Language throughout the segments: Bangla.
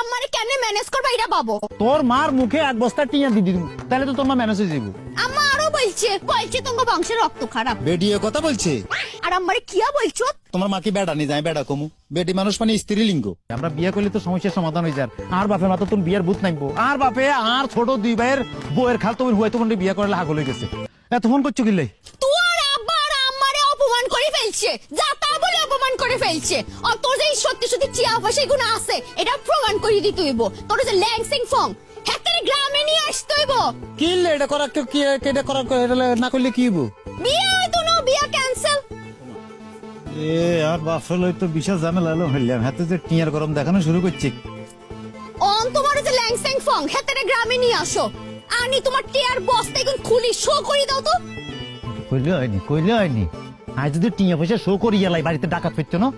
আমারে কেনে ম্যানেজ করবা এটা বাবু তোর মার মুখে এক বস্তা টিয়া দি দিবি তাহলে তো তোর মা ম্যানেজ হয়ে যাবো। আম্মা আরো বলছে তোমার বংশের রক্ত খারাপ। বেডিয়ে কথা বলছে আর আমারে কিয়া বলছো? তোমার মাকে বেড়া নি যায় বেড়া কমু বেডি মানুষ মানে স্ত্রীলিঙ্গ। আমরা বিয়ে করলে তো সমস্যার সমাধান হয়ে যায়। আর বাপের মাথা তুমি বিয়ের ভূত নাইবো আর বাপে আর ছোট দুই ভাইয়ের বউয়ের খাল তুমি হুয়াই তোমার বিয়ে করলে হাগল হয়ে গেছে। এত ফোন করছো কিলে? তোর আব্বা আর আমারে অপমান করে ফেলছে, যা তা বলে অপমান করে ফেলছে। আর তোর যে সত্যি সত্যি চিয়া পয়সা গুণ আছে এটা প্রমাণ করে দিতে হইব। তোর যে ল্যাংসিং ফং হেতারে গ্রামে নিয়ে আসতে হইব। কিলে এটা করা কি এটা করা না করলে কি হইব? বিয়ে হইতো না, বিয়ে ক্যান্সেল। এ আর বাপের লই তো বিশাল ঝামেলা হলো হইলাম। হাতে যে টিয়ার গরম দেখানো শুরু করছে। অন তোমার যে ল্যাংসিং ফং হেতারে গ্রামে নিয়ে আসো। আনি তোমার টিয়ার বস্তা এখন খুলি শো করে দাও তো। কইলে হয়নি আজ যদি টিয়া পয়সা শো করি এলাই বাড়িতে ডাকাত পেতো না।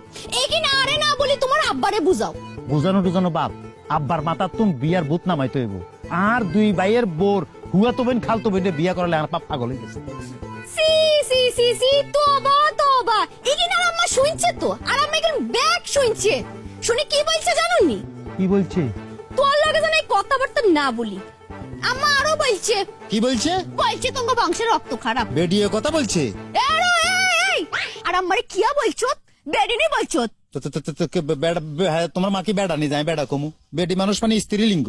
এই না আরে না বলি তোমার আব্বারে বুঝাও। বুঝানো বাপ আব্বার মাথা তুমি বিয়ার ভূত নামাইতে হইব। আর দুই ভাইয়ের বোর হুয়া তো বোন খাল তো বোন বিয়া করলে আর পাপ পাগল হয়ে গেছে। সি সি সি সি তোবা তোবা এই না আম্মা শুনছে তো। আর আম্মা এখন ব্যাক শুনছে। শুনে কি বলছে জানোনি? কি বলছে? তোর লগে জানি কথাবার্তা না বলি। আম্মা আরো বলছে কি বলছে? তোমার বংশের রক্ত খারাপ। বেডিয়ে কথা বলছে। এই আর আমারে কিয়া বলছো? বেডিনি বলছো? তোমার মাকে বেড়া নি যায় বেড়া কমু বেডি মানুষ মানে স্ত্রীলিঙ্গ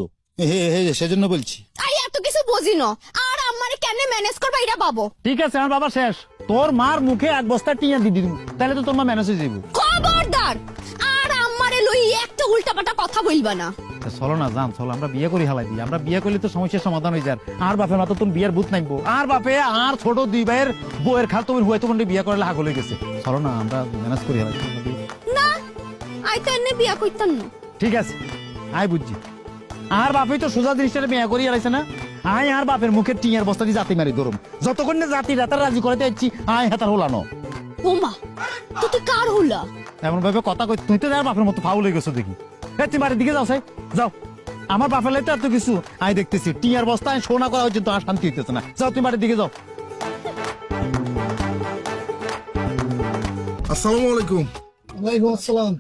সেজন্য বলছি। আই এত কিছু বুঝি না। আর আমারে কেনে ম্যানেজ করবা এটা বাবু। ঠিক আছে আমার বাবা শেষ। তোর মার মুখে এক বস্তা টিয়া দি দিবি তাহলে তো তোর মা ম্যানেজ হয়ে যাবো। খবরদার আর আমারে লই একটা উল্টাপাল্টা কথা বলবা না। চলো না জান চলো আমরা বিয়ে করি হালাই দিই। আমরা বিয়ে করলে তো সমস্যার সমাধান হয়ে যায়। আর বাপের মাথা তুমি বিয়ের ভূত নাইবো আর বাপে আর ছোট দুই ভাইয়ের বউয়ের খাল তুমি হুয়াই তোমার বিয়ে করলে হাগল হয়ে গেছে। চলো না আমরা ম্যানেজ করি হালাই দিই। না আই তো এনে বিয়া কইতাম না। ঠিক আছে আই বুঝছি। আর বাপে তো সোজা জিনিসটা বিয়ে করি হারাইছে না। আয় আর বাপের মুখে টিয়ার বস্তা দিয়ে জাতি মারি ধরুম যতক্ষণ না জাতি রাতার রাজি করে দিচ্ছি আয় হাতার হলানো। ওমা তো তুই কার হলা? এমন ভাবে কথা কই তুই তো আর বাপের মতো ফাউল হয়ে গেছো দেখি। তুমি বাড়ির দিকে যাও সাই যাও। আমার বাপের লাইতে এত কিছু আমি দেখতেছি টিয়ার বস্তা সোনা করা হচ্ছে তো আর শান্তি হইতেছে না। যাও তুমি বাড়ির দিকে যাও। আসসালামু আলাইকুম। ওয়ালাইকুম আসসালাম।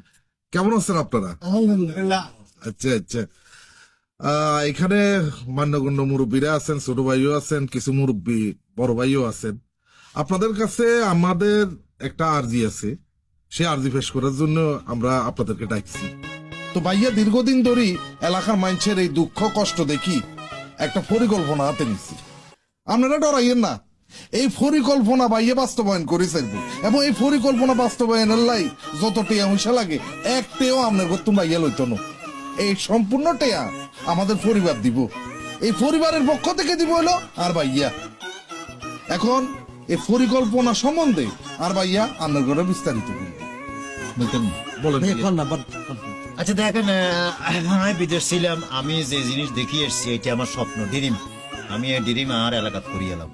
কেমন আছেন আপনারা? আলহামদুলিল্লাহ। আচ্ছা আচ্ছা এখানে মান্যগণ্য মুরব্বীরা আছেন, ছোট ভাইও আছেন, কিছু মুরব্বী বড় ভাইও আছেন। আপনাদের কাছে আমাদের একটা আরজি আছে, সে আরজি পেশ করার জন্য আমরা আপনাদেরকে ডাকছি। তো ভাইয়া দীর্ঘদিন ধরেই এলাকার মানুষের এই দুঃখ কষ্ট দেখি একটা পরিকল্পনা হাতে নিচ্ছি। আপনারা ডরাইয়েন না, এই পরিকল্পনা ভাইয়া বাস্তবায়ন করে চাইবো এবং এই পরিকল্পনা বাস্তবায়নের লাই যত টেয়া পয়সা লাগে এক টেও আপনার করতুম ভাইয়া লইত না। এই সম্পূর্ণ টেয়া আমাদের পরিবার দিব, এই পরিবারের পক্ষ থেকে দিব হলো আর ভাইয়া। এখন এই পরিকল্পনা সম্বন্ধে আর ভাইয়া আপনার ঘরে বিস্তারিত বলেন। আচ্ছা দেখেন আমি বিদেশ ছিলাম, আমি যে জিনিস দেখি এসছি এটা আমার স্বপ্ন ড্রিম। আমি এই ড্রিম আর এলাকাত করিয়ে এলাম।